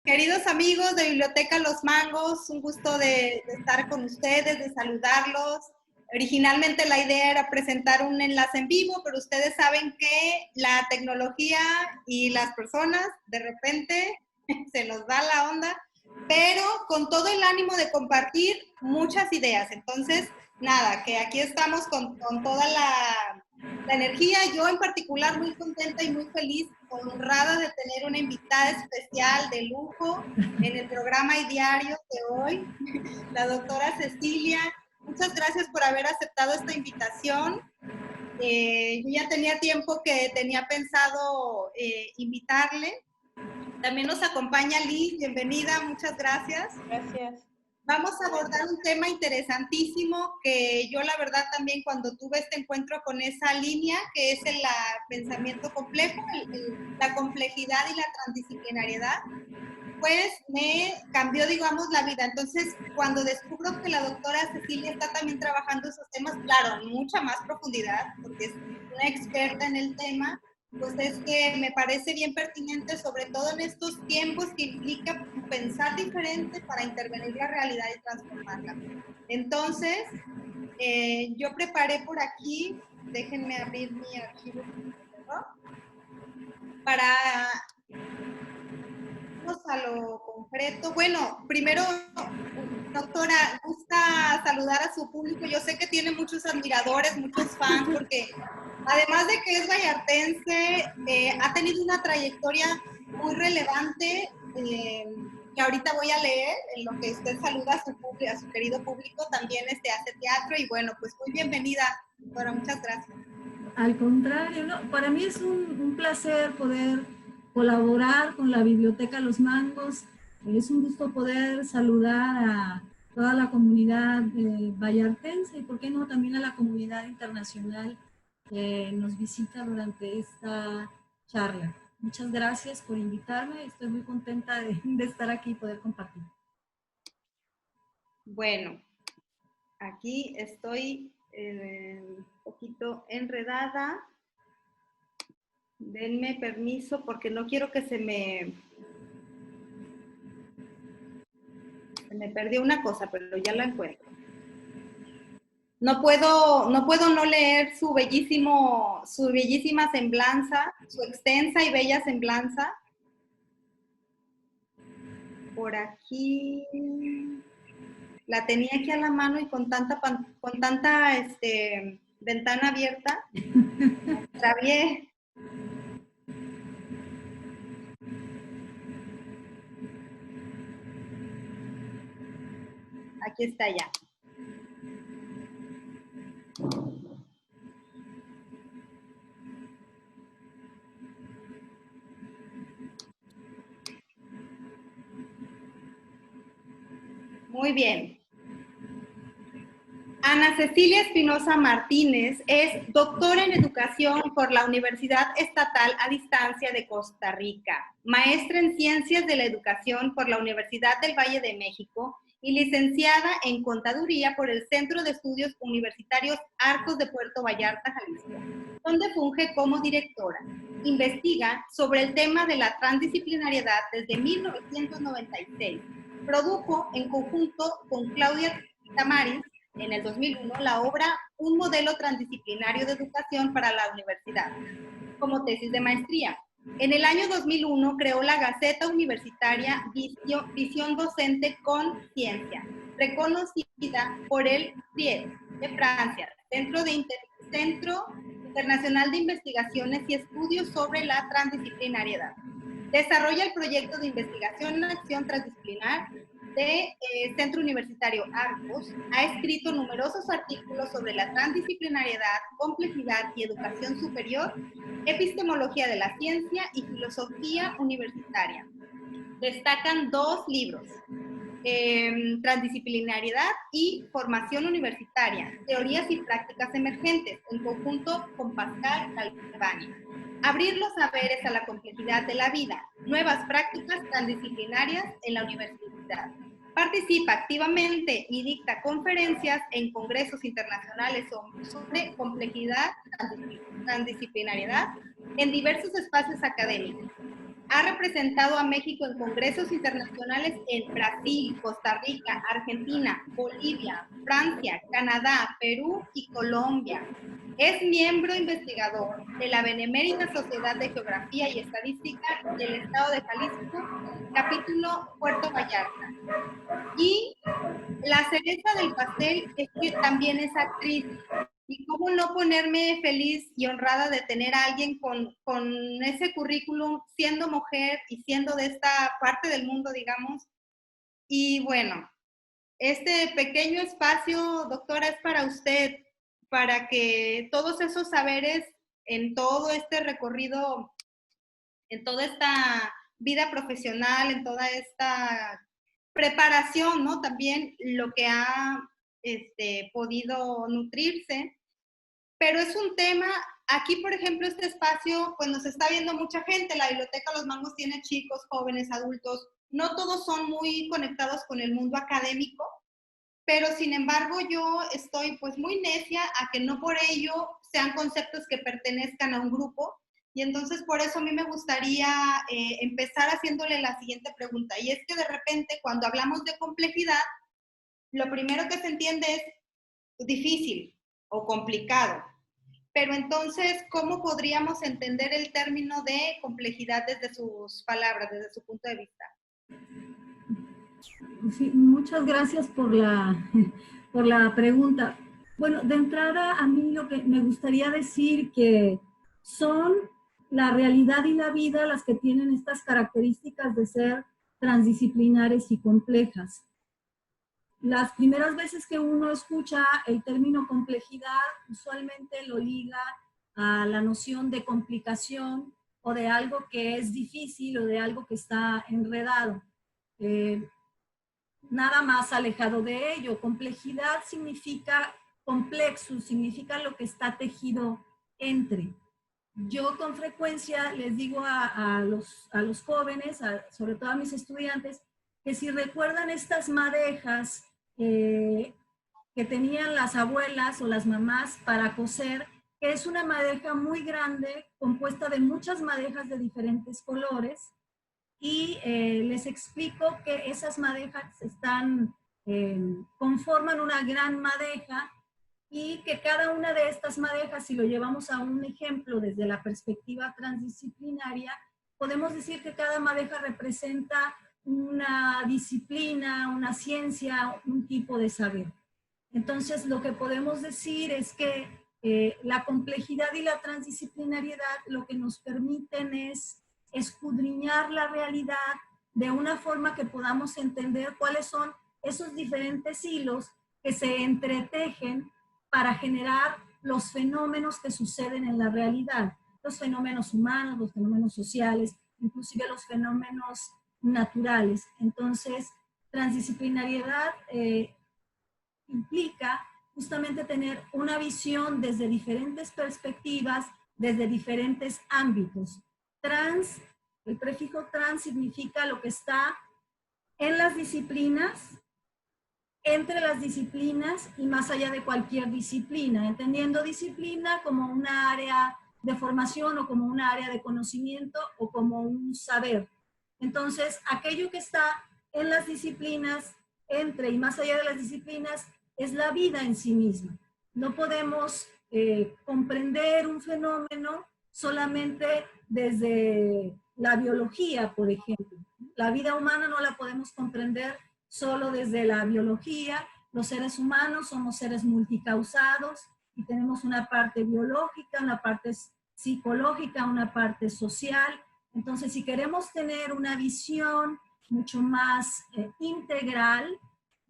Queridos amigos de Biblioteca Los Mangos, un gusto de estar con ustedes, de saludarlos. Originalmente la idea era presentar un enlace en vivo, pero ustedes saben que la tecnología y las personas de repente se nos va la onda, pero con todo el ánimo de compartir muchas ideas. Entonces, nada, que aquí estamos con toda la energía. Yo en particular muy contenta y muy feliz, honrada de tener una invitada especial de lujo en el programa y diario de hoy, la doctora Cecilia. Muchas gracias por haber aceptado esta invitación. Yo ya tenía tiempo que tenía pensado invitarle. También nos acompaña Liz, bienvenida, muchas gracias. Gracias. Vamos a abordar un tema interesantísimo que yo la verdad también cuando tuve este encuentro con esa línea, que es el pensamiento complejo, la complejidad y la transdisciplinariedad, pues me cambió, digamos, la vida. Entonces, cuando descubro que la doctora Cecilia está también trabajando esos temas, claro, en mucha más profundidad, porque es una experta en el tema, pues es que me parece bien pertinente, sobre todo en estos tiempos que implica pensar diferente para intervenir la realidad y transformarla. Entonces, yo preparé por aquí, déjenme abrir mi archivo, ¿no? Para a lo concreto. Bueno, primero, doctora, gusta saludar a su público. Yo sé que tiene muchos admiradores, muchos fans, porque además de que es vallartense, ha tenido una trayectoria muy relevante que ahorita voy a leer, en lo que usted saluda a su querido público, también hace teatro y bueno, pues muy bienvenida, doctora, muchas gracias. Al contrario, no, para mí es un placer poder colaborar con la Biblioteca Los Mangos. Es un gusto poder saludar a toda la comunidad vallartense y, por qué no, también a la comunidad internacional que nos visita durante esta charla. Muchas gracias por invitarme. Estoy muy contenta de estar aquí y poder compartir. Bueno, aquí estoy un poquito enredada. Denme permiso porque no quiero que se me perdió una cosa, pero ya la encuentro. No puedo no leer su bellísima semblanza, su extensa y bella semblanza. Por aquí la tenía aquí a la mano y con tanta ventana abierta, me extravié. Aquí está ya. Muy bien. Ana Cecilia Espinosa Martínez es doctora en educación por la Universidad Estatal a Distancia de Costa Rica, maestra en Ciencias de la Educación por la Universidad del Valle de México y licenciada en Contaduría por el Centro de Estudios Universitarios Arcos de Puerto Vallarta, Jalisco, donde funge como directora. Investiga sobre el tema de la transdisciplinariedad desde 1996. Produjo en conjunto con Claudia Tamaris en el 2001 la obra Un modelo transdisciplinario de educación para la universidad, como tesis de maestría. En el año 2001 creó la Gaceta Universitaria Visión Docente con Ciencia, reconocida por el CIED de Francia, Centro Internacional de Investigaciones y Estudios sobre la Transdisciplinariedad. Desarrolla el proyecto de investigación en acción transdisciplinar de Centro Universitario Arcos, ha escrito numerosos artículos sobre la transdisciplinariedad, complejidad y educación superior, epistemología de la ciencia y filosofía universitaria. Destacan 2 libros, Transdisciplinariedad y Formación Universitaria, Teorías y Prácticas Emergentes, en conjunto con Pascal Galvani. Abrir los saberes a la complejidad de la vida, nuevas prácticas transdisciplinarias en la universidad. Participa activamente y dicta conferencias en congresos internacionales sobre complejidad, transdisciplinariedad en diversos espacios académicos. Ha representado a México en congresos internacionales en Brasil, Costa Rica, Argentina, Bolivia, Francia, Canadá, Perú y Colombia. Es miembro investigador de la Benemérita Sociedad de Geografía y Estadística del Estado de Jalisco, capítulo Puerto Vallarta. Y la cereza del pastel es que también es actriz. Y cómo no ponerme feliz y honrada de tener a alguien con ese currículum, siendo mujer y siendo de esta parte del mundo, digamos. Y bueno, este pequeño espacio, doctora, es para usted, para que todos esos saberes en todo este recorrido, en toda esta vida profesional, en toda esta preparación, ¿no? También lo que ha podido nutrirse. Pero es un tema, aquí por ejemplo este espacio, pues nos está viendo mucha gente, la Biblioteca Los Mangos tiene chicos, jóvenes, adultos, no todos son muy conectados con el mundo académico, pero sin embargo yo estoy pues muy necia a que no por ello sean conceptos que pertenezcan a un grupo, y entonces por eso a mí me gustaría empezar haciéndole la siguiente pregunta, y es que de repente cuando hablamos de complejidad, lo primero que se entiende es difícil o complicado. Pero entonces, ¿cómo podríamos entender el término de complejidad desde sus palabras, desde su punto de vista? Sí, muchas gracias por la pregunta. Bueno, de entrada a mí lo que me gustaría decir que son la realidad y la vida las que tienen estas características de ser transdisciplinares y complejas. Las primeras veces que uno escucha el término complejidad, usualmente lo liga a la noción de complicación o de algo que es difícil o de algo que está enredado. Nada más alejado de ello. Complejidad significa complexo, significa lo que está tejido entre. Yo con frecuencia les digo a los jóvenes, sobre todo a mis estudiantes, que si recuerdan estas madejas que tenían las abuelas o las mamás para coser, que es una madeja muy grande, compuesta de muchas madejas de diferentes colores, y les explico que esas madejas conforman una gran madeja, y que cada una de estas madejas, si lo llevamos a un ejemplo desde la perspectiva transdisciplinaria, podemos decir que cada madeja representa una disciplina, una ciencia, un tipo de saber. Entonces, lo que podemos decir es que la complejidad y la transdisciplinariedad lo que nos permiten es escudriñar la realidad de una forma que podamos entender cuáles son esos diferentes hilos que se entretejen para generar los fenómenos que suceden en la realidad, los fenómenos humanos, los fenómenos sociales, inclusive los fenómenos naturales. Entonces, transdisciplinariedad implica justamente tener una visión desde diferentes perspectivas, desde diferentes ámbitos. Trans, el prefijo trans significa lo que está en las disciplinas, entre las disciplinas y más allá de cualquier disciplina, entendiendo disciplina como una área de formación o como una área de conocimiento o como un saber. Entonces, aquello que está en las disciplinas, entre y más allá de las disciplinas, es la vida en sí misma. No podemos comprender un fenómeno solamente desde la biología, por ejemplo. La vida humana no la podemos comprender solo desde la biología. Los seres humanos somos seres multicausados y tenemos una parte biológica, una parte psicológica, una parte social. Entonces, si queremos tener una visión mucho más integral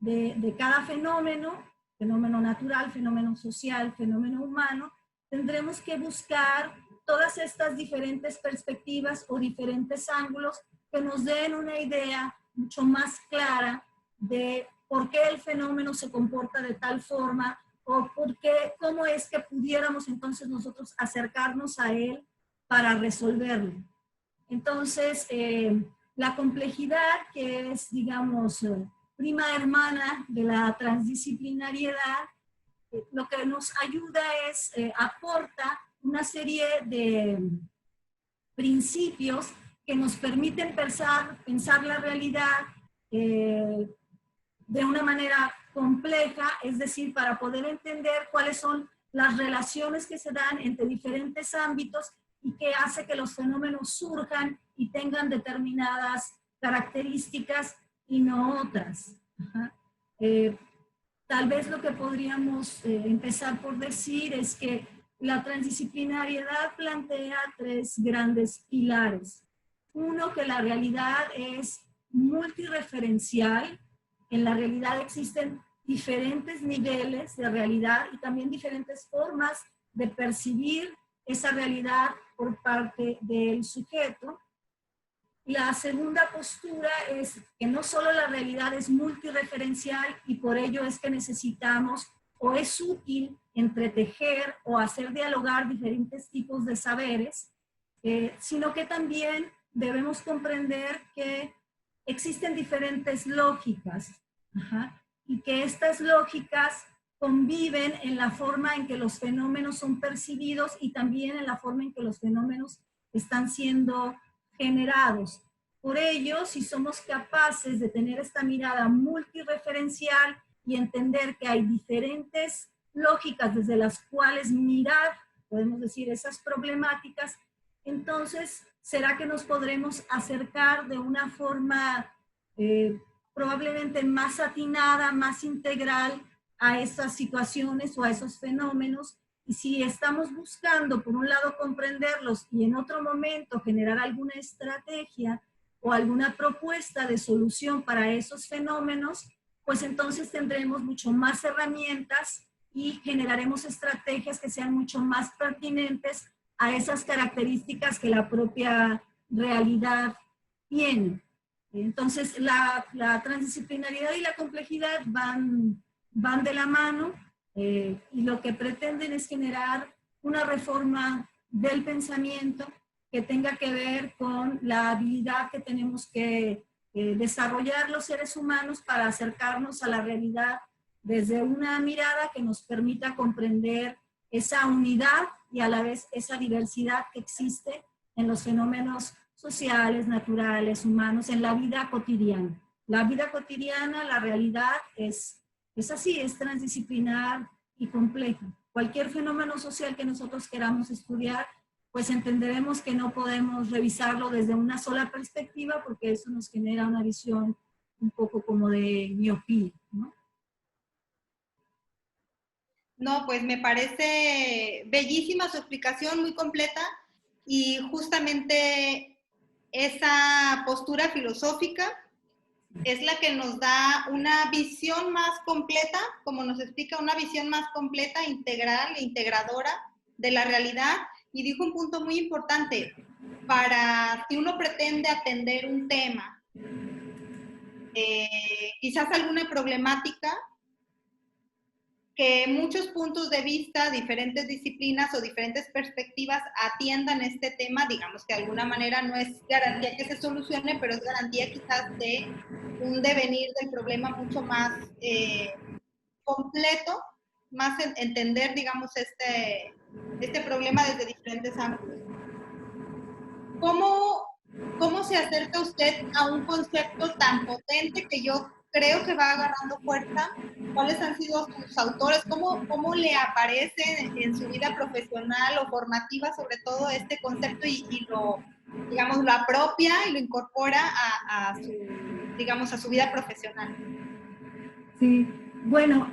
de cada fenómeno, fenómeno natural, fenómeno social, fenómeno humano, tendremos que buscar todas estas diferentes perspectivas o diferentes ángulos que nos den una idea mucho más clara de por qué el fenómeno se comporta de tal forma o por qué, cómo es que pudiéramos entonces nosotros acercarnos a él para resolverlo. Entonces, la complejidad, que es, digamos, prima hermana de la transdisciplinariedad, lo que nos ayuda es, aporta una serie de principios que nos permiten pensar la realidad de una manera compleja, es decir, para poder entender cuáles son las relaciones que se dan entre diferentes ámbitos y que hace que los fenómenos surjan y tengan determinadas características y no otras. Tal vez lo que podríamos empezar por decir es que la transdisciplinariedad plantea tres grandes pilares. Uno, que la realidad es multireferencial. En la realidad existen diferentes niveles de realidad y también diferentes formas de percibir esa realidad por parte del sujeto. La segunda postura es que no solo la realidad es multireferencial y por ello es que necesitamos o es útil entretejer o hacer dialogar diferentes tipos de saberes, sino que también debemos comprender que existen diferentes lógicas y que estas lógicas conviven en la forma en que los fenómenos son percibidos y también en la forma en que los fenómenos están siendo generados. Por ello, si somos capaces de tener esta mirada multireferencial y entender que hay diferentes lógicas desde las cuales mirar, podemos decir, esas problemáticas, entonces será que nos podremos acercar de una forma probablemente más atinada, más integral a esas situaciones o a esos fenómenos. Y si estamos buscando, por un lado, comprenderlos y en otro momento generar alguna estrategia o alguna propuesta de solución para esos fenómenos, pues entonces tendremos mucho más herramientas y generaremos estrategias que sean mucho más pertinentes a esas características que la propia realidad tiene. Entonces, la transdisciplinariedad y la complejidad van de la mano y lo que pretenden es generar una reforma del pensamiento que tenga que ver con la habilidad que tenemos que desarrollar los seres humanos para acercarnos a la realidad desde una mirada que nos permita comprender esa unidad y a la vez esa diversidad que existe en los fenómenos sociales, naturales, humanos, en la vida cotidiana. La vida cotidiana, la realidad es así, es transdisciplinar y compleja. Cualquier fenómeno social que nosotros queramos estudiar, pues entenderemos que no podemos revisarlo desde una sola perspectiva porque eso nos genera una visión un poco como de miopía, ¿no? No, pues me parece bellísima su explicación, muy completa, y justamente esa postura filosófica es la que nos da una visión más completa, como nos explica, una visión más completa, integral e integradora de la realidad. Y dijo un punto muy importante, para si uno pretende atender un tema, quizás alguna problemática, que muchos puntos de vista, diferentes disciplinas o diferentes perspectivas atiendan este tema, digamos que de alguna manera no es garantía que se solucione, pero es garantía quizás de un devenir del problema mucho más completo, más entender, digamos, este problema desde diferentes ángulos. ¿Cómo se acerca usted a un concepto tan potente que yo creo que va agarrando fuerza? ¿Cuáles han sido sus autores? ¿Cómo le aparece en su vida profesional o formativa, sobre todo, este concepto y lo, digamos, lo apropia y lo incorpora a su vida profesional? Sí, bueno,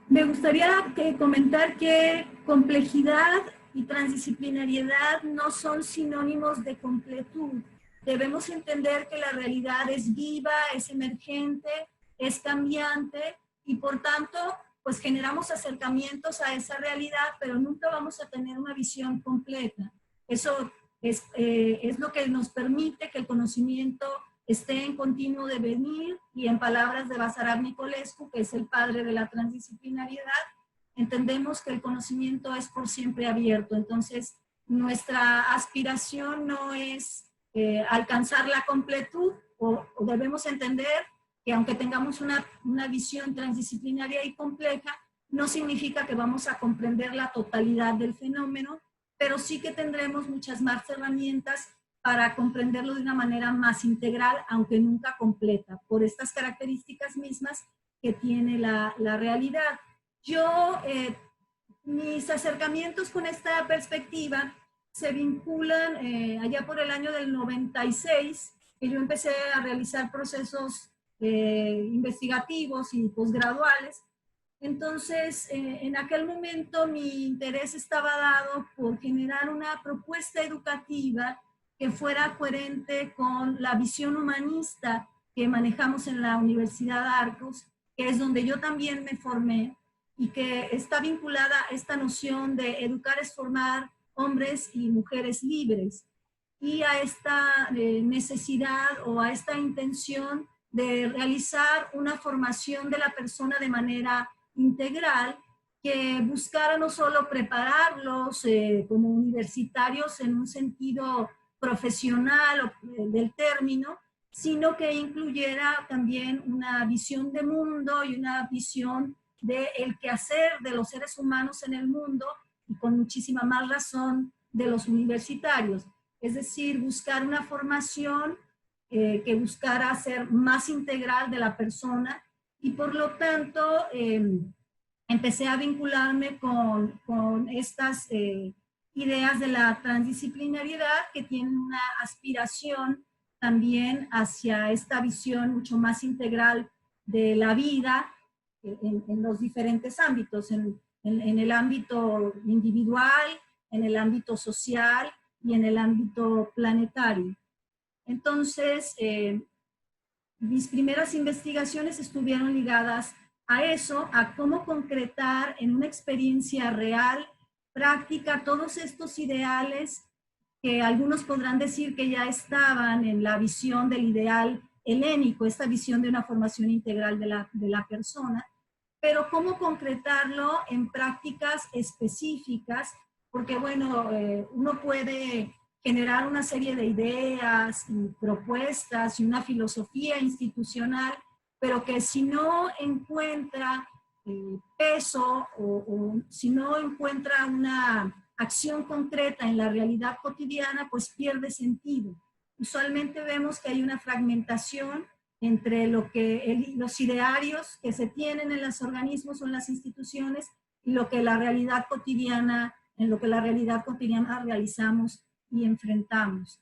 me gustaría comentar que complejidad y transdisciplinariedad no son sinónimos de completud. Debemos entender que la realidad es viva, es emergente, es cambiante y por tanto, pues generamos acercamientos a esa realidad, pero nunca vamos a tener una visión completa. Eso es lo que nos permite que el conocimiento esté en continuo devenir y en palabras de Basarab Nicolescu, que es el padre de la transdisciplinariedad, entendemos que el conocimiento es por siempre abierto. Entonces, nuestra aspiración no es alcanzar la completud o debemos entender que aunque tengamos una visión transdisciplinaria y compleja, no significa que vamos a comprender la totalidad del fenómeno, pero sí que tendremos muchas más herramientas para comprenderlo de una manera más integral, aunque nunca completa, por estas características mismas que tiene la realidad. Yo, mis acercamientos con esta perspectiva se vinculan allá por el año del 96, que yo empecé a realizar procesos investigativos y posgraduales. Entonces, en aquel momento mi interés estaba dado por generar una propuesta educativa que fuera coherente con la visión humanista que manejamos en la Universidad Arcos, que es donde yo también me formé, y que está vinculada a esta noción de educar es formar hombres y mujeres libres, y a esta necesidad o a esta intención de realizar una formación de la persona de manera integral, que buscara no solo prepararlos como universitarios en un sentido profesional del término, sino que incluyera también una visión de mundo y una visión del quehacer de los seres humanos en el mundo, y con muchísima más razón de los universitarios. Es decir, buscar una formación que buscara ser más integral de la persona, y por lo tanto empecé a vincularme con estas ideas de la transdisciplinariedad, que tienen una aspiración también hacia esta visión mucho más integral de la vida en los diferentes ámbitos, en el ámbito individual, en el ámbito social y en el ámbito planetario. Entonces, mis primeras investigaciones estuvieron ligadas a eso, a cómo concretar en una experiencia real, práctica, todos estos ideales que algunos podrán decir que ya estaban en la visión del ideal helénico, esta visión de una formación integral de la persona, pero cómo concretarlo en prácticas específicas, porque bueno, uno puede generar una serie de ideas y propuestas y una filosofía institucional, pero que si no encuentra peso o si no encuentra una acción concreta en la realidad cotidiana, pues pierde sentido. Usualmente vemos que hay una fragmentación entre los idearios que se tienen en los organismos o en las instituciones y lo que la realidad cotidiana, en lo que la realidad cotidiana realizamos y enfrentamos.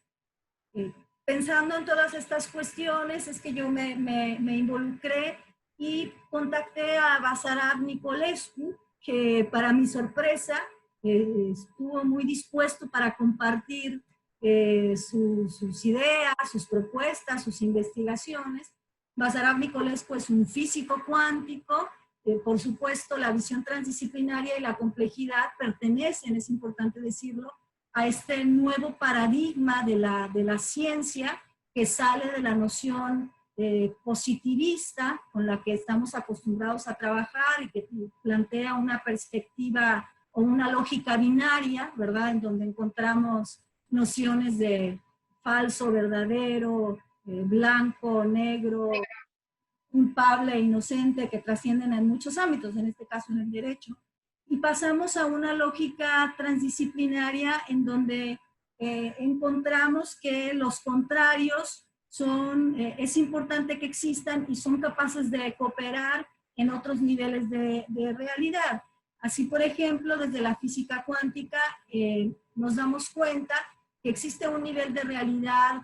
Pensando en todas estas cuestiones es que yo me involucré y contacté a Basarab Nicolescu, que para mi sorpresa estuvo muy dispuesto para compartir sus ideas, sus propuestas, sus investigaciones. Basarab Nicolescu es un físico cuántico. Por supuesto, la visión transdisciplinaria y la complejidad pertenecen, es importante decirlo, a este nuevo paradigma de la ciencia, que sale de la noción positivista con la que estamos acostumbrados a trabajar y que plantea una perspectiva o una lógica binaria, ¿verdad? En donde encontramos nociones de falso, verdadero, blanco, negro, culpable e inocente, que trascienden en muchos ámbitos, en este caso en el derecho. Y pasamos a una lógica transdisciplinaria en donde encontramos que los contrarios es importante que existan y son capaces de cooperar en otros niveles de realidad. Así, por ejemplo, desde la física cuántica nos damos cuenta que existe un nivel de realidad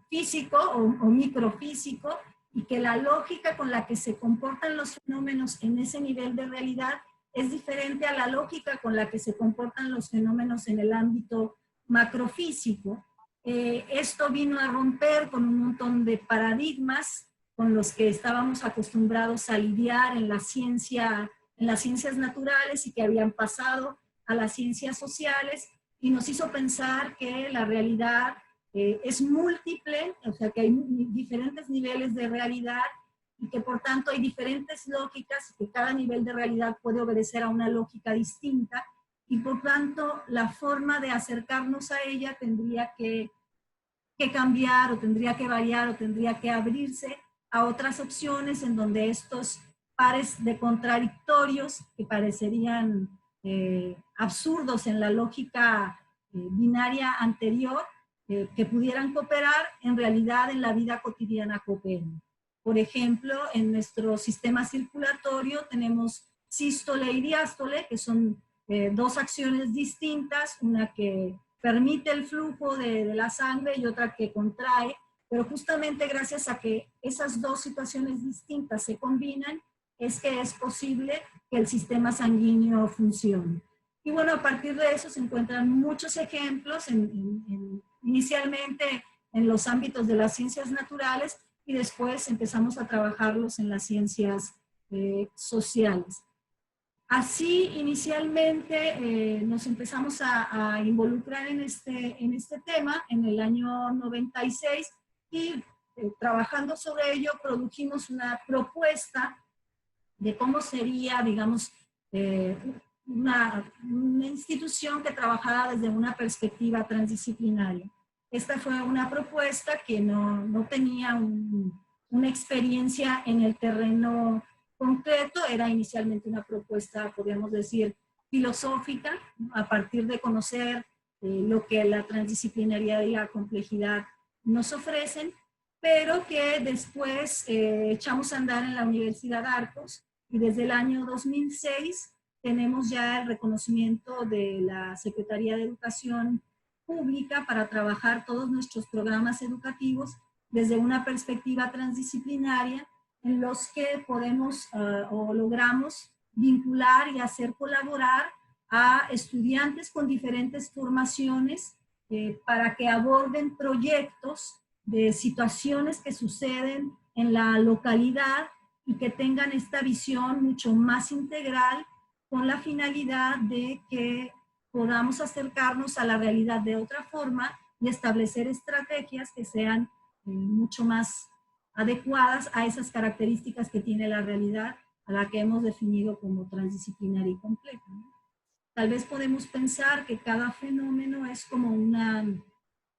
físico o microfísico, y que la lógica con la que se comportan los fenómenos en ese nivel de realidad es diferente a la lógica con la que se comportan los fenómenos en el ámbito macrofísico. Esto vino a romper con un montón de paradigmas con los que estábamos acostumbrados a lidiar en las ciencias naturales y que habían pasado a las ciencias sociales, y nos hizo pensar que la realidad es múltiple, o sea que hay diferentes niveles de realidad y que por tanto hay diferentes lógicas, que cada nivel de realidad puede obedecer a una lógica distinta, y por tanto la forma de acercarnos a ella tendría que cambiar, o tendría que variar, o tendría que abrirse a otras opciones en donde estos pares de contradictorios que parecerían absurdos en la lógica binaria anterior, que pudieran cooperar, en realidad en la vida cotidiana cooperan. Por ejemplo, en nuestro sistema circulatorio tenemos sístole y diástole, que son dos acciones distintas, una que permite el flujo de la sangre y otra que contrae, pero justamente gracias a que esas dos situaciones distintas se combinan, es que es posible que el sistema sanguíneo funcione. Y bueno, a partir de eso se encuentran muchos ejemplos, inicialmente en los ámbitos de las ciencias naturales y después empezamos a trabajarlos en las ciencias sociales. Así, inicialmente nos empezamos a involucrar en este tema en el año 96 y trabajando sobre ello produjimos una propuesta de cómo sería, digamos, una institución que trabajara desde una perspectiva transdisciplinaria. Esta fue una propuesta que no tenía una experiencia en el terreno concreto, era inicialmente una propuesta, podríamos decir, filosófica, a partir de conocer lo que la transdisciplinariedad y la complejidad nos ofrecen, pero que después echamos a andar en la Universidad Arcos y desde el año 2006 tenemos ya el reconocimiento de la Secretaría de Educación Pública para trabajar todos nuestros programas educativos desde una perspectiva transdisciplinaria en los que podemos o logramos vincular y hacer colaborar a estudiantes con diferentes formaciones para que aborden proyectos de situaciones que suceden en la localidad y que tengan esta visión mucho más integral con la finalidad de que podamos acercarnos a la realidad de otra forma y establecer estrategias que sean mucho más adecuadas a esas características que tiene la realidad a la que hemos definido como transdisciplinaria y compleja, ¿no? Tal vez podemos pensar que cada fenómeno es como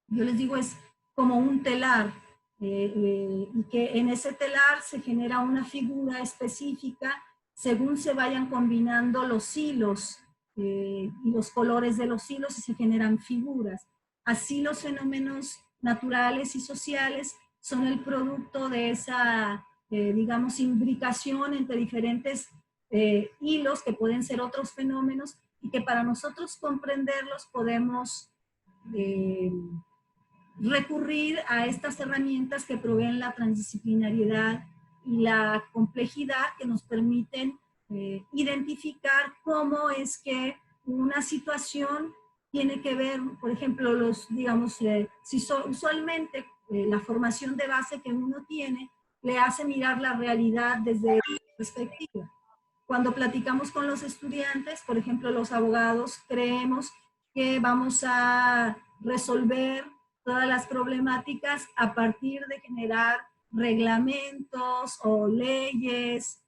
yo les digo, es como un telar, y que en ese telar se genera una figura específica según se vayan combinando los hilos y los colores de los hilos y se generan figuras. Así los fenómenos naturales y sociales son el producto de esa, digamos, imbricación entre diferentes hilos que pueden ser otros fenómenos y que para nosotros comprenderlos podemos recurrir a estas herramientas que proveen la transdisciplinariedad y la complejidad que nos permiten identificar cómo es que una situación tiene que ver, por ejemplo, digamos, usualmente la formación de base que uno tiene le hace mirar la realidad desde esa perspectiva. Cuando platicamos con los estudiantes, por ejemplo, los abogados, creemos que vamos a resolver todas las problemáticas a partir de generar reglamentos o leyes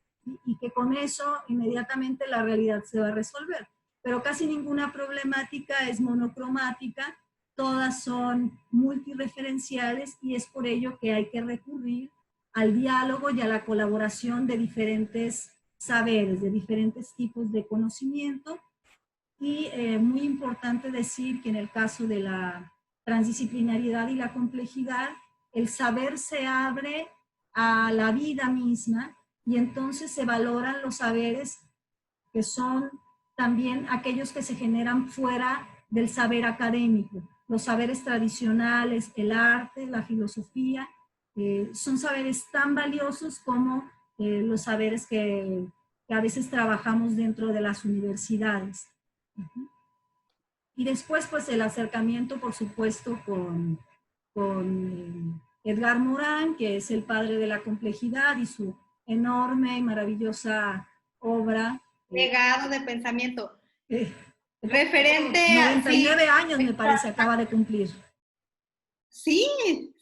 y que con eso inmediatamente la realidad se va a resolver. Pero casi ninguna problemática es monocromática, todas son multireferenciales y es por ello que hay que recurrir al diálogo y a la colaboración de diferentes saberes, de diferentes tipos de conocimiento. Y muy importante decir que en el caso de la transdisciplinariedad y la complejidad, el saber se abre a la vida misma y entonces se valoran los saberes que son también aquellos que se generan fuera del saber académico. Los saberes tradicionales, el arte, la filosofía, son saberes tan valiosos como los saberes que a veces trabajamos dentro de las universidades. Y después, pues, el acercamiento, por supuesto, con Edgar Morin, que es el padre de la complejidad y su enorme y maravillosa obra. Legado de pensamiento. Referente 99 años, me parece, acaba de cumplir. Sí.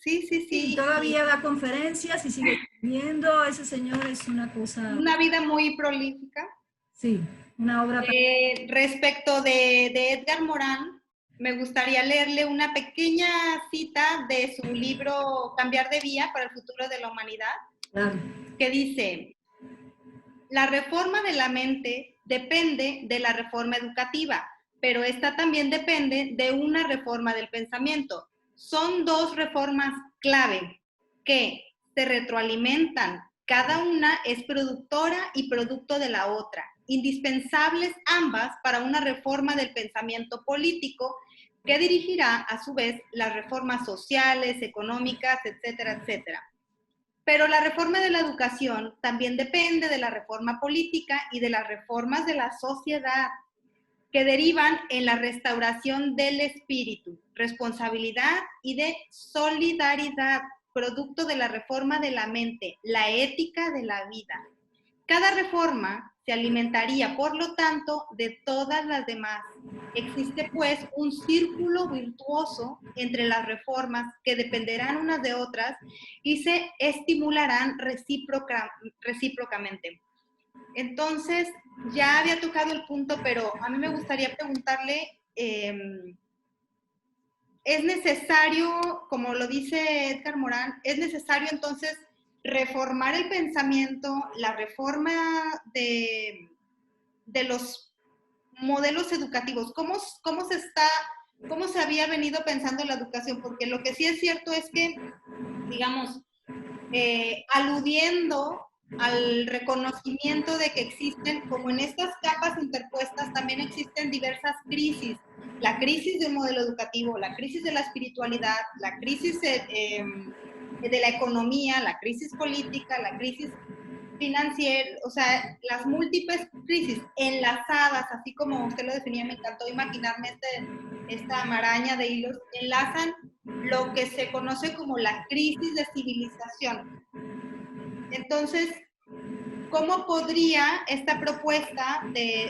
Y todavía da conferencias y sigue viendo. Ese señor es una cosa... Una vida muy prolífica. Sí, una obra... Respecto de Edgar Morin, me gustaría leerle una pequeña cita de su libro Cambiar de vía para el futuro de la humanidad, claro, que dice: la reforma de la mente depende de la reforma educativa, pero esta también depende de una reforma del pensamiento. son dos reformas clave que se retroalimentan. Cada una es productora y producto de la otra, indispensables ambas para una reforma del pensamiento político que dirigirá a su vez las reformas sociales, económicas, etcétera, etcétera. Pero la reforma de la educación también depende de la reforma política y de las reformas de la sociedad, que derivan en la restauración del espíritu, responsabilidad y de solidaridad, producto de la reforma de la mente, la ética de la vida. Cada reforma se alimentaría, por lo tanto, de todas las demás. Existe, pues, un círculo virtuoso entre las reformas que dependerán unas de otras y se estimularán recíprocamente. Entonces, ya había tocado el punto, pero a mí me gustaría preguntarle, ¿es necesario, como lo dice Edgar Morán, es necesario entonces reformar el pensamiento, la reforma de los modelos educativos? ¿Cómo se había venido pensando la educación? Porque lo que sí es cierto es que, digamos, aludiendo al reconocimiento de que existen, como en estas capas interpuestas, también existen diversas crisis. La crisis del modelo educativo, la crisis de la espiritualidad, la crisis de la economía, la crisis política, la crisis financiera, o sea, las múltiples crisis enlazadas, así como usted lo definía, me encantó imaginarme esta maraña de hilos, enlazan lo que se conoce como la crisis de civilización. Entonces, ¿cómo podría esta propuesta de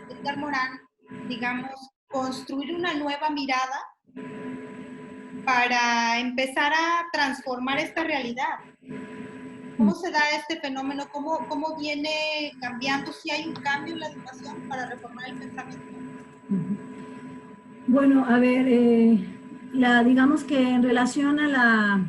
Edgar Morán, digamos, construir una nueva mirada para empezar a transformar esta realidad? ¿Cómo se da este fenómeno? ¿Cómo viene cambiando? ¿Si hay un cambio en la educación para reformar el pensamiento? Bueno, a ver, digamos que en relación a la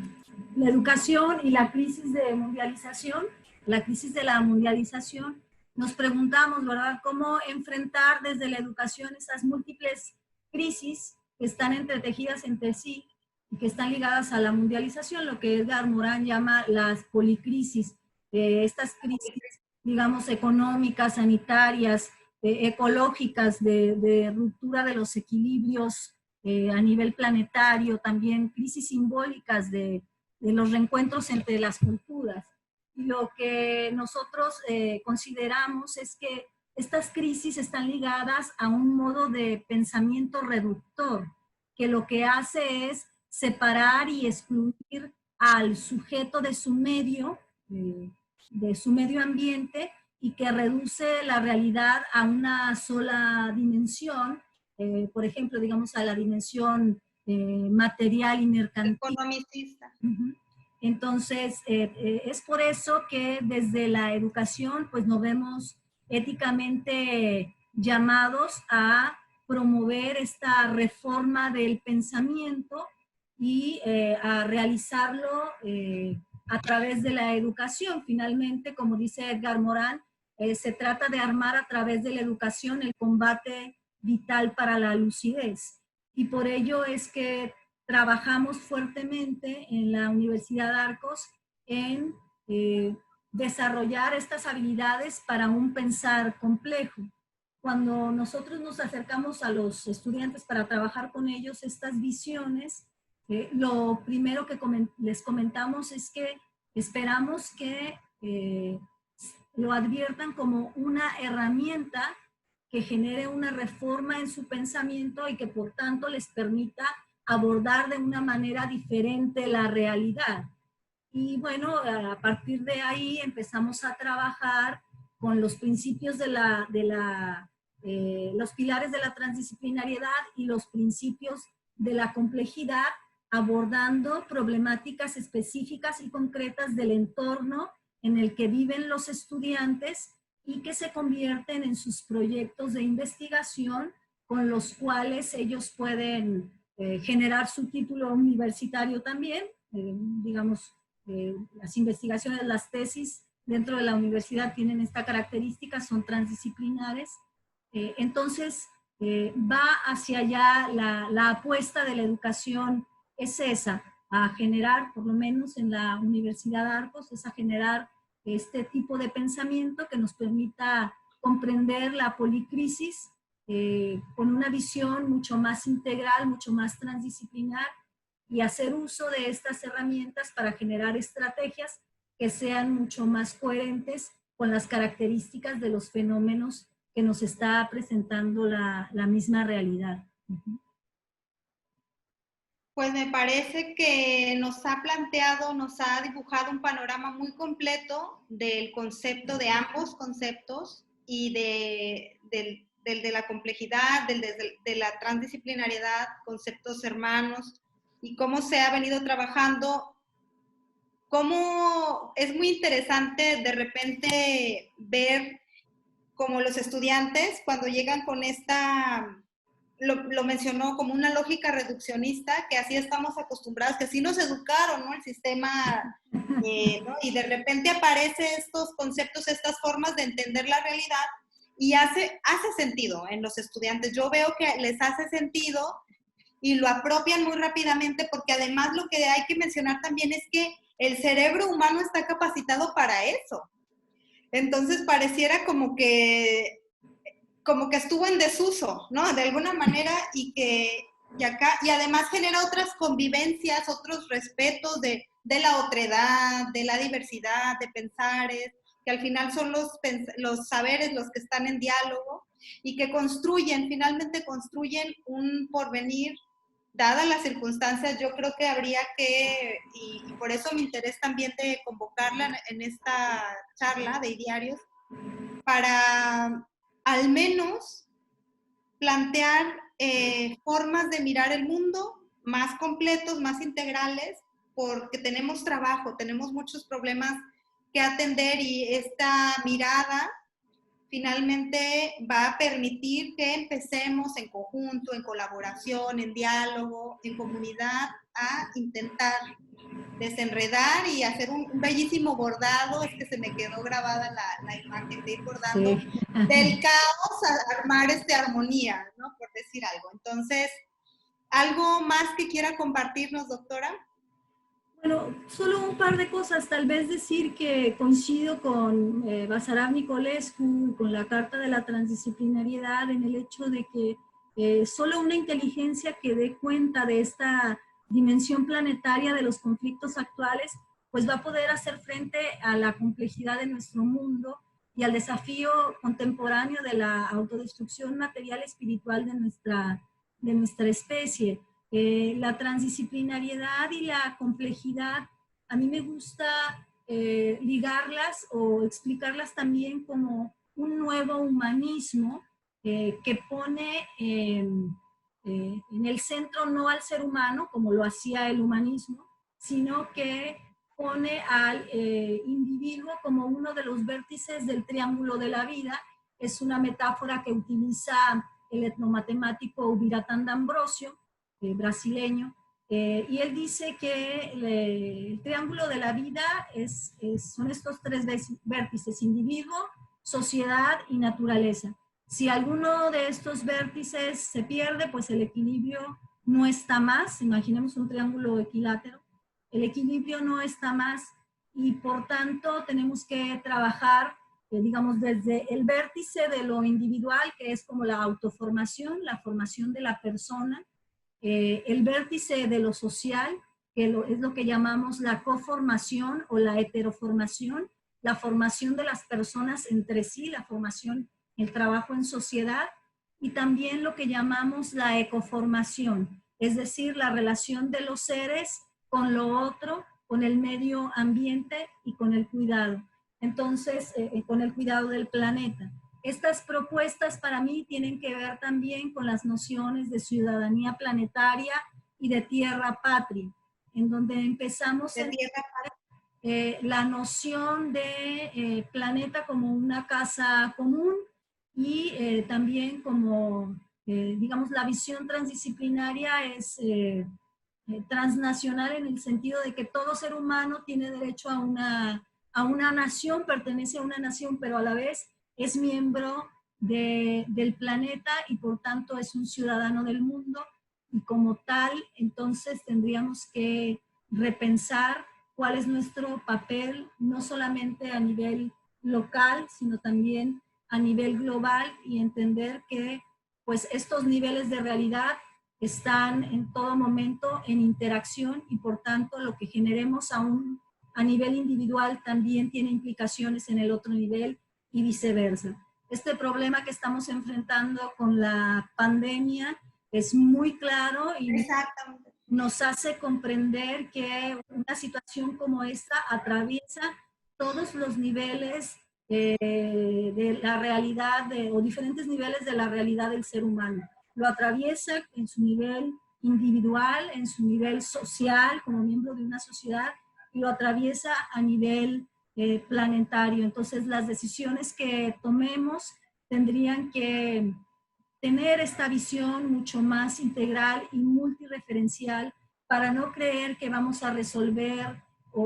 educación y la crisis de mundialización, la crisis de la mundialización, nos preguntamos, ¿verdad?, cómo enfrentar desde la educación esas múltiples crisis que están entretejidas entre sí y que están ligadas a la mundialización, lo que Edgar Morán llama las policrisis, estas crisis, digamos, económicas, sanitarias, ecológicas, de ruptura de los equilibrios a nivel planetario, también crisis simbólicas de los reencuentros entre las culturas. Y lo que nosotros consideramos es que estas crisis están ligadas a un modo de pensamiento reductor, que lo que hace es separar y excluir al sujeto de su medio ambiente, y que reduce la realidad a una sola dimensión, por ejemplo, digamos, a la dimensión material y mercantil. Economicista. Entonces, es por eso que desde la educación, pues nos vemos éticamente llamados a promover esta reforma del pensamiento y a realizarlo a través de la educación. Finalmente, como dice Edgar Morán, se trata de armar a través de la educación el combate vital para la lucidez. Y por ello es que trabajamos fuertemente en la Universidad Arcos en desarrollar estas habilidades para un pensar complejo. Cuando nosotros nos acercamos a los estudiantes para trabajar con ellos estas visiones, lo primero que les comentamos es que esperamos que lo adviertan como una herramienta que genere una reforma en su pensamiento y que por tanto les permita abordar de una manera diferente la realidad. Y bueno, a partir de ahí empezamos a trabajar con los principios los pilares de la transdisciplinariedad y los principios de la complejidad, abordando problemáticas específicas y concretas del entorno en el que viven los estudiantes y que se convierten en sus proyectos de investigación con los cuales ellos pueden generar su título universitario también. Digamos, las investigaciones, las tesis dentro de la universidad tienen esta característica, son transdisciplinares. Entonces, va hacia allá la apuesta de la educación es esa, a generar, por lo menos en la Universidad Arcos, es a generar este tipo de pensamiento que nos permita comprender la policrisis con una visión mucho más integral, mucho más transdisciplinar, y hacer uso de estas herramientas para generar estrategias que sean mucho más coherentes con las características de los fenómenos que nos está presentando la misma realidad. Pues me parece que nos ha planteado, nos ha dibujado un panorama muy completo del concepto, de ambos conceptos, y de la complejidad, de la transdisciplinariedad, conceptos hermanos, y cómo se ha venido trabajando. Cómo es muy interesante de repente ver como los estudiantes cuando llegan con esta, lo mencionó como una lógica reduccionista, que así estamos acostumbrados, que así nos educaron, ¿no? El sistema, ¿no? Y de repente aparecen estos conceptos, estas formas de entender la realidad, y hace sentido en los estudiantes. Yo veo que les hace sentido y lo apropian muy rápidamente, porque además lo que hay que mencionar también es que el cerebro humano está capacitado para eso. Entonces pareciera como que estuvo en desuso, ¿no? De alguna manera, y acá, y además genera otras convivencias, otros respetos de la otredad, de la diversidad, de pensares, que al final son los saberes los que están en diálogo y que finalmente construyen un porvenir. Dadas las circunstancias, yo creo que habría que, y por eso mi interés también de convocarla en esta charla de diarios, para al menos plantear formas de mirar el mundo más completos, más integrales, porque tenemos trabajo, tenemos muchos problemas que atender, y esta mirada finalmente va a permitir que empecemos en conjunto, en colaboración, en diálogo, en comunidad, a intentar desenredar y hacer un bellísimo bordado. Es que se me quedó grabada la imagen de ir bordando, sí, del caos a armar armonía, ¿no? Por decir algo. Entonces, ¿algo más que quiera compartirnos, doctora? Bueno, solo un par de cosas. Tal vez decir que coincido con Basarab Nicolescu, con la Carta de la Transdisciplinariedad, en el hecho de que solo una inteligencia que dé cuenta de esta dimensión planetaria de los conflictos actuales, pues va a poder hacer frente a la complejidad de nuestro mundo y al desafío contemporáneo de la autodestrucción material y espiritual de nuestra especie. La transdisciplinariedad y la complejidad, a mí me gusta ligarlas o explicarlas también como un nuevo humanismo que pone en el centro no al ser humano, como lo hacía el humanismo, sino que pone al individuo como uno de los vértices del triángulo de la vida. Es una metáfora que utiliza el etnomatemático Ubiratã D'Ambrosio, brasileño, y él dice que el triángulo de la vida son estos tres vértices: individuo, sociedad y naturaleza. Si alguno de estos vértices se pierde, pues el equilibrio no está más. Imaginemos un triángulo equilátero. El equilibrio no está más, y por tanto tenemos que trabajar, digamos, desde el vértice de lo individual, que es como la autoformación, la formación de la persona, el vértice de lo social, que es lo que llamamos la coformación o la heteroformación, la formación de las personas entre sí, la formación, el trabajo en sociedad, y también lo que llamamos la ecoformación, es decir, la relación de los seres con lo otro, con el medio ambiente y con el cuidado. Entonces, con el cuidado del planeta. Estas propuestas para mí tienen que ver también con las nociones de ciudadanía planetaria y de tierra patria, en donde empezamos a la noción de planeta como una casa común, y también como, digamos, la visión transdisciplinaria es transnacional, en el sentido de que todo ser humano tiene derecho a una nación, pertenece a una nación, pero a la vez es miembro del planeta y por tanto es un ciudadano del mundo, y como tal, entonces tendríamos que repensar cuál es nuestro papel, no solamente a nivel local, sino también a nivel global, y entender que pues estos niveles de realidad están en todo momento en interacción, y por tanto lo que generemos a nivel individual también tiene implicaciones en el otro nivel y viceversa. Este problema que estamos enfrentando con la pandemia es muy claro y Exactamente. nos hace comprender que una situación como esta atraviesa todos los niveles de la realidad o diferentes niveles de la realidad del ser humano. Lo atraviesa en su nivel individual, en su nivel social, como miembro de una sociedad, y lo atraviesa a nivel planetario. Entonces, las decisiones que tomemos tendrían que tener esta visión mucho más integral y multireferencial para no creer que vamos a resolver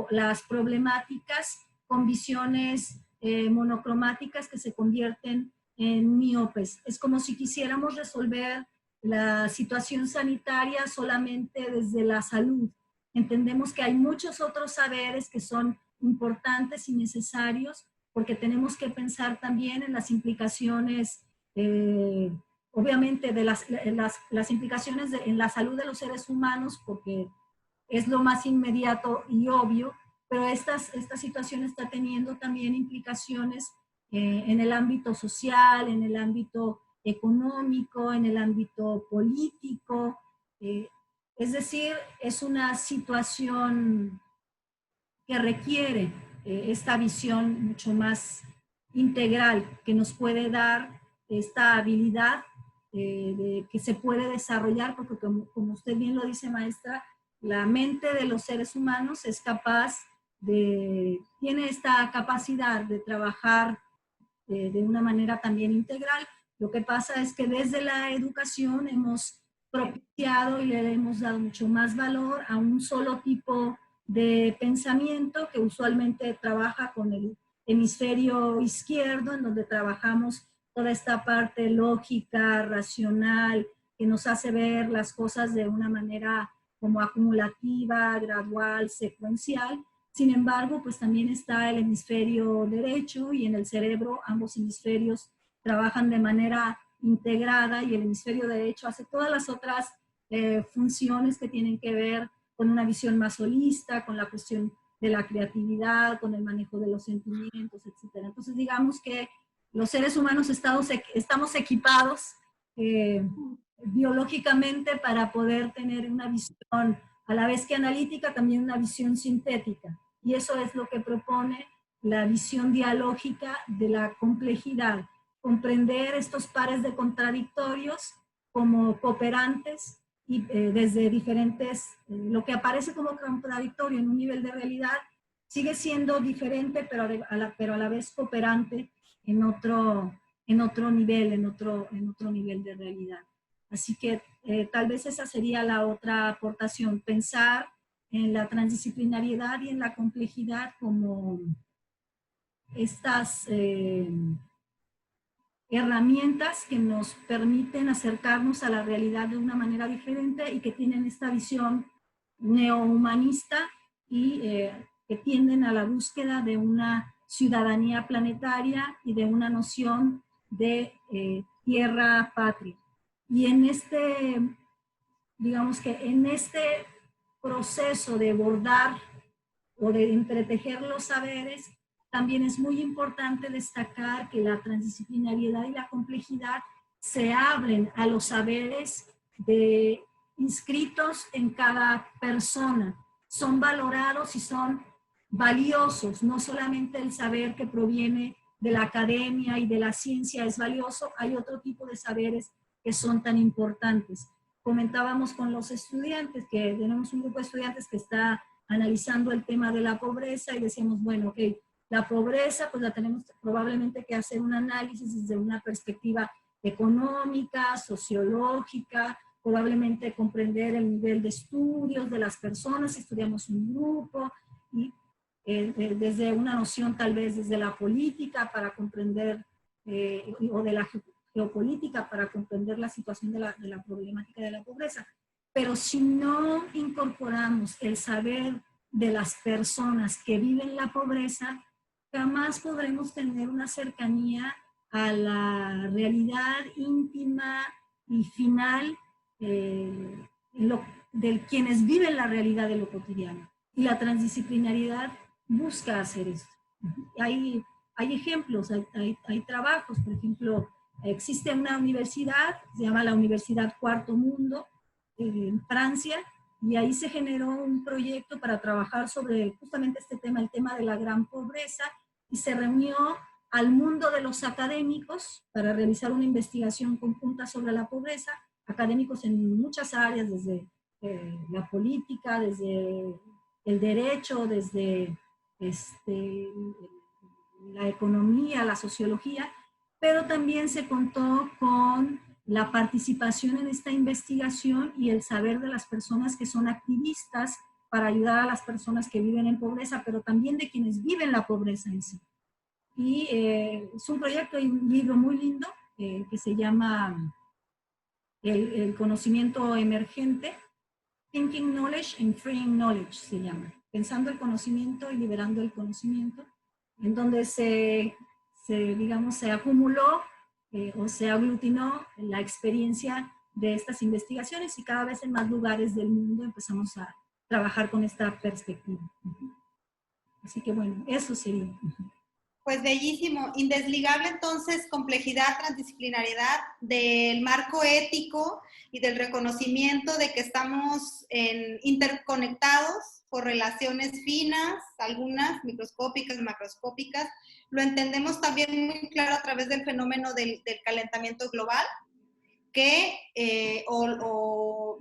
las problemáticas con visiones monocromáticas que se convierten en miopes. Es como si quisiéramos resolver la situación sanitaria solamente desde la salud. Entendemos que hay muchos otros saberes que son importantes y necesarios, porque tenemos que pensar también en las implicaciones obviamente de las implicaciones en la salud de los seres humanos, porque es lo más inmediato y obvio, pero esta situación está teniendo también implicaciones en el ámbito social, en el ámbito económico, en el ámbito político. Es decir, es una situación que requiere esta visión mucho más integral, que nos puede dar esta habilidad que se puede desarrollar, porque como usted bien lo dice, maestra, la mente de los seres humanos es capaz tiene esta capacidad de trabajar de una manera también integral. Lo que pasa es que desde la educación hemos propiciado y le hemos dado mucho más valor a un solo tipo de pensamiento que usualmente trabaja con el hemisferio izquierdo, en donde trabajamos toda esta parte lógica, racional, que nos hace ver las cosas de una manera como acumulativa, gradual, secuencial. Sin embargo, pues también está el hemisferio derecho, y en el cerebro ambos hemisferios trabajan de manera integrada, y el hemisferio derecho hace todas las otras funciones que tienen que ver con una visión más holista, con la cuestión de la creatividad, con el manejo de los sentimientos, etc. Entonces, digamos que los seres humanos estamos equipados biológicamente para poder tener una visión a la vez que analítica, también una visión sintética. Y eso es lo que propone la visión dialógica de la complejidad, comprender estos pares de contradictorios como cooperantes y desde diferentes, lo que aparece como contradictorio en un nivel de realidad sigue siendo diferente, pero a la vez cooperante en otro nivel, en otro nivel de realidad. Así que tal vez esa sería la otra aportación, pensar en la transdisciplinariedad y en la complejidad como estas herramientas que nos permiten acercarnos a la realidad de una manera diferente, y que tienen esta visión neohumanista y que tienden a la búsqueda de una ciudadanía planetaria y de una noción de tierra patria. Y digamos que en este proceso de bordar o de entretejer los saberes, también es muy importante destacar que la transdisciplinariedad y la complejidad se abren a los saberes inscritos en cada persona. Son valorados y son valiosos. No solamente el saber que proviene de la academia y de la ciencia es valioso, hay otro tipo de saberes que son tan importantes. Comentábamos con los estudiantes, que tenemos un grupo de estudiantes que está analizando el tema de la pobreza, y decíamos, bueno, ok, la pobreza pues la tenemos probablemente que hacer un análisis desde una perspectiva económica, sociológica, probablemente comprender el nivel de estudios de las personas, si estudiamos un grupo, y desde una noción tal vez desde la política para comprender, o de la geopolítica para comprender la situación de la problemática de la pobreza. pero si no incorporamos el saber de las personas que viven la pobreza, jamás podremos tener una cercanía a la realidad íntima y final de quienes viven la realidad de lo cotidiano. Y la transdisciplinariedad busca hacer esto. Hay ejemplos, hay trabajos, por ejemplo, existe una universidad, se llama la Universidad Cuarto Mundo, en Francia, y ahí se generó un proyecto para trabajar sobre justamente este tema, el tema de la gran pobreza, y se reunió al mundo de los académicos para realizar una investigación conjunta sobre la pobreza, académicos en muchas áreas, desde la política, desde el derecho, desde la economía, la sociología, pero también se contó con la participación en esta investigación y el saber de las personas que son activistas para ayudar a las personas que viven en pobreza, pero también de quienes viven la pobreza en sí. Y es un proyecto y un libro muy lindo que se llama el conocimiento emergente, Thinking Knowledge and Freeing Knowledge se llama, pensando el conocimiento y liberando el conocimiento, en donde digamos, se acumuló o se aglutinó la experiencia de estas investigaciones y cada vez en más lugares del mundo empezamos a trabajar con esta perspectiva. Así que bueno, eso sería. Pues bellísimo, indesligable entonces complejidad, transdisciplinariedad del marco ético y del reconocimiento de que estamos interconectados por relaciones finas, algunas microscópicas, macroscópicas. Lo entendemos también muy claro a través del fenómeno del calentamiento global, que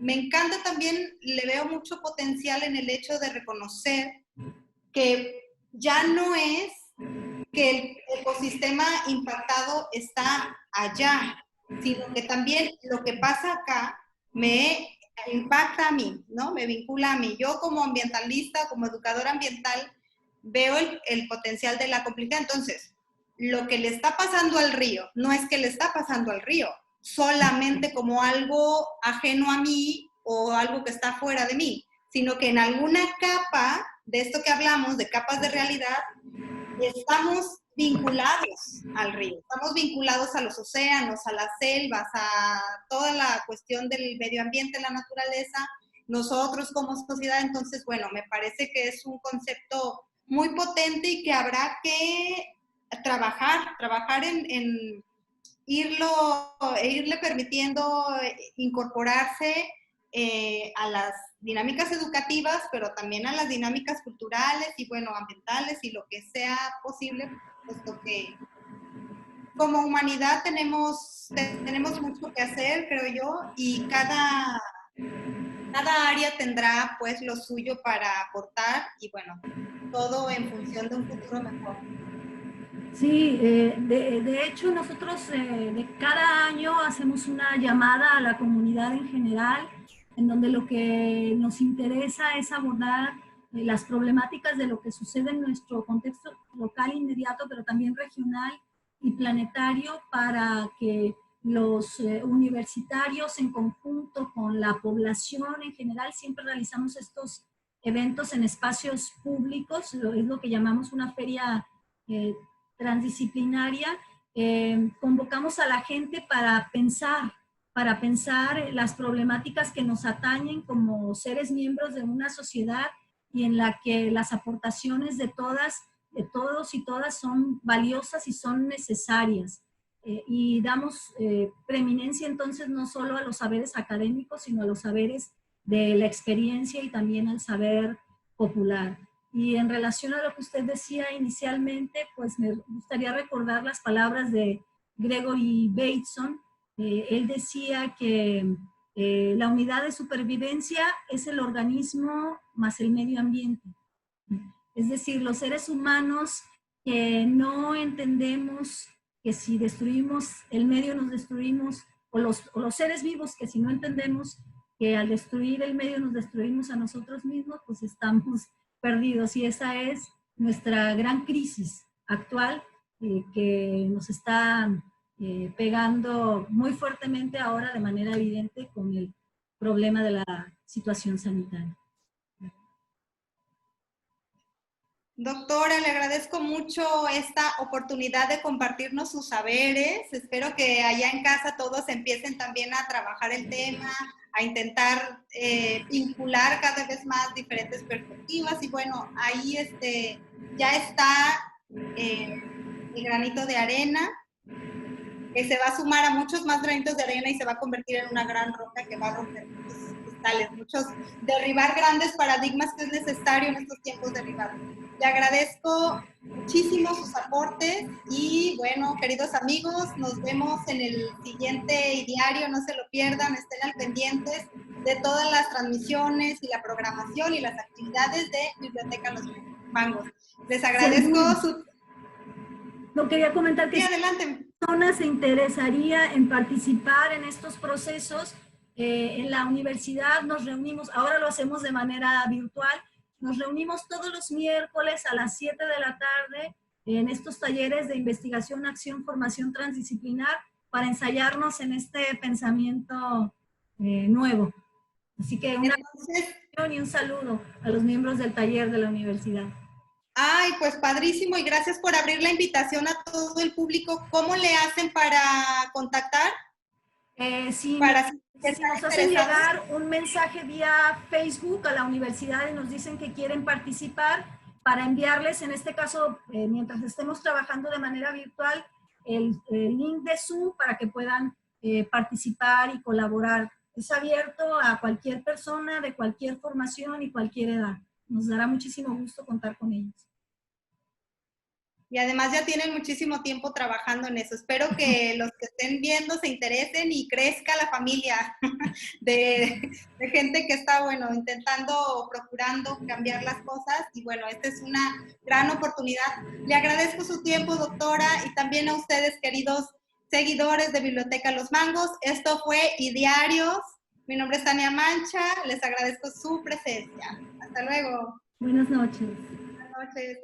me encanta también, le veo mucho potencial en el hecho de reconocer que ya no es que el ecosistema impactado está allá, sino que también lo que pasa acá me impacta a mí, ¿no? Me vincula a mí. Yo como ambientalista, como educadora ambiental, veo el potencial de la complejidad. Entonces, lo que le está pasando al río no es que le está pasando al río solamente como algo ajeno a mí o algo que está fuera de mí, sino que en alguna capa de esto que hablamos, de capas de realidad, estamos vinculados al río, estamos vinculados a los océanos, a las selvas, a toda la cuestión del medio ambiente, la naturaleza, nosotros como sociedad. Entonces, bueno, me parece que es un concepto muy potente y que habrá que trabajar en irle permitiendo incorporarse a las dinámicas educativas, pero también a las dinámicas culturales y, bueno, ambientales y lo que sea posible, puesto que como humanidad tenemos mucho que hacer, creo yo, y cada área tendrá, pues, lo suyo para aportar y, bueno, todo en función de un futuro mejor. Sí, de hecho nosotros de cada año hacemos una llamada a la comunidad en general, en donde lo que nos interesa es abordar las problemáticas de lo que sucede en nuestro contexto local inmediato, pero también regional y planetario, para que los universitarios en conjunto con la población en general, siempre realizamos estos eventos en espacios públicos, es lo que llamamos una feria transdisciplinaria. Convocamos a la gente para pensar las problemáticas que nos atañen como seres miembros de una sociedad y en la que las aportaciones de todos y todas son valiosas y son necesarias. Y damos preeminencia entonces no solo a los saberes académicos, sino a los saberes de la experiencia y también al saber popular. Y en relación a lo que usted decía inicialmente, pues me gustaría recordar las palabras de Gregory Bateson. Él decía que la unidad de supervivencia es el organismo más el medio ambiente. Es decir, los seres humanos que no entendemos que si destruimos el medio nos destruimos, o los seres vivos que si no entendemos que al destruir el medio nos destruimos a nosotros mismos, pues estamos perdidos. Y esa es nuestra gran crisis actual que nos está pegando muy fuertemente ahora de manera evidente con el problema de la situación sanitaria. Doctora, le agradezco mucho esta oportunidad de compartirnos sus saberes. Espero que allá en casa todos empiecen también a trabajar el tema, a intentar vincular cada vez más diferentes perspectivas. Y bueno, ahí ya está el granito de arena, que se va a sumar a muchos más granitos de arena y se va a convertir en una gran roca que va a romper muchos, derribar grandes paradigmas que es necesario en estos tiempos derribar. Le agradezco muchísimo sus aportes y bueno, queridos amigos, nos vemos en el siguiente diario, no se lo pierdan, estén al pendientes de todas las transmisiones y la programación y las actividades de Biblioteca Los Mangos. Les agradezco su... No, quería comentar que sí, adelante. Si persona se interesaría en participar en estos procesos, en la universidad nos reunimos, ahora lo hacemos de manera virtual, nos reunimos todos los miércoles a las 7 de la tarde en estos talleres de investigación, acción, formación transdisciplinar para ensayarnos en este pensamiento nuevo. Así que una bendición y un saludo a los miembros del taller de la universidad. Ay, pues padrísimo y gracias por abrir la invitación a todo el público. ¿Cómo le hacen para contactar? Si nos hacen llegar un mensaje vía Facebook a la universidad y nos dicen que quieren participar, para enviarles, en este caso, mientras estemos trabajando de manera virtual, el link de Zoom para que puedan participar y colaborar. Es abierto a cualquier persona de cualquier formación y cualquier edad. Nos dará muchísimo gusto contar con ellos. Y además ya tienen muchísimo tiempo trabajando en eso. Espero que los que estén viendo se interesen y crezca la familia de gente que está, bueno, intentando, procurando cambiar las cosas. Y bueno, esta es una gran oportunidad. Le agradezco su tiempo, doctora, y también a ustedes, queridos seguidores de Biblioteca Los Mangos. Esto fue iDiarios. Mi nombre es Tania Mancha. Les agradezco su presencia. Hasta luego. Buenas noches. Buenas noches.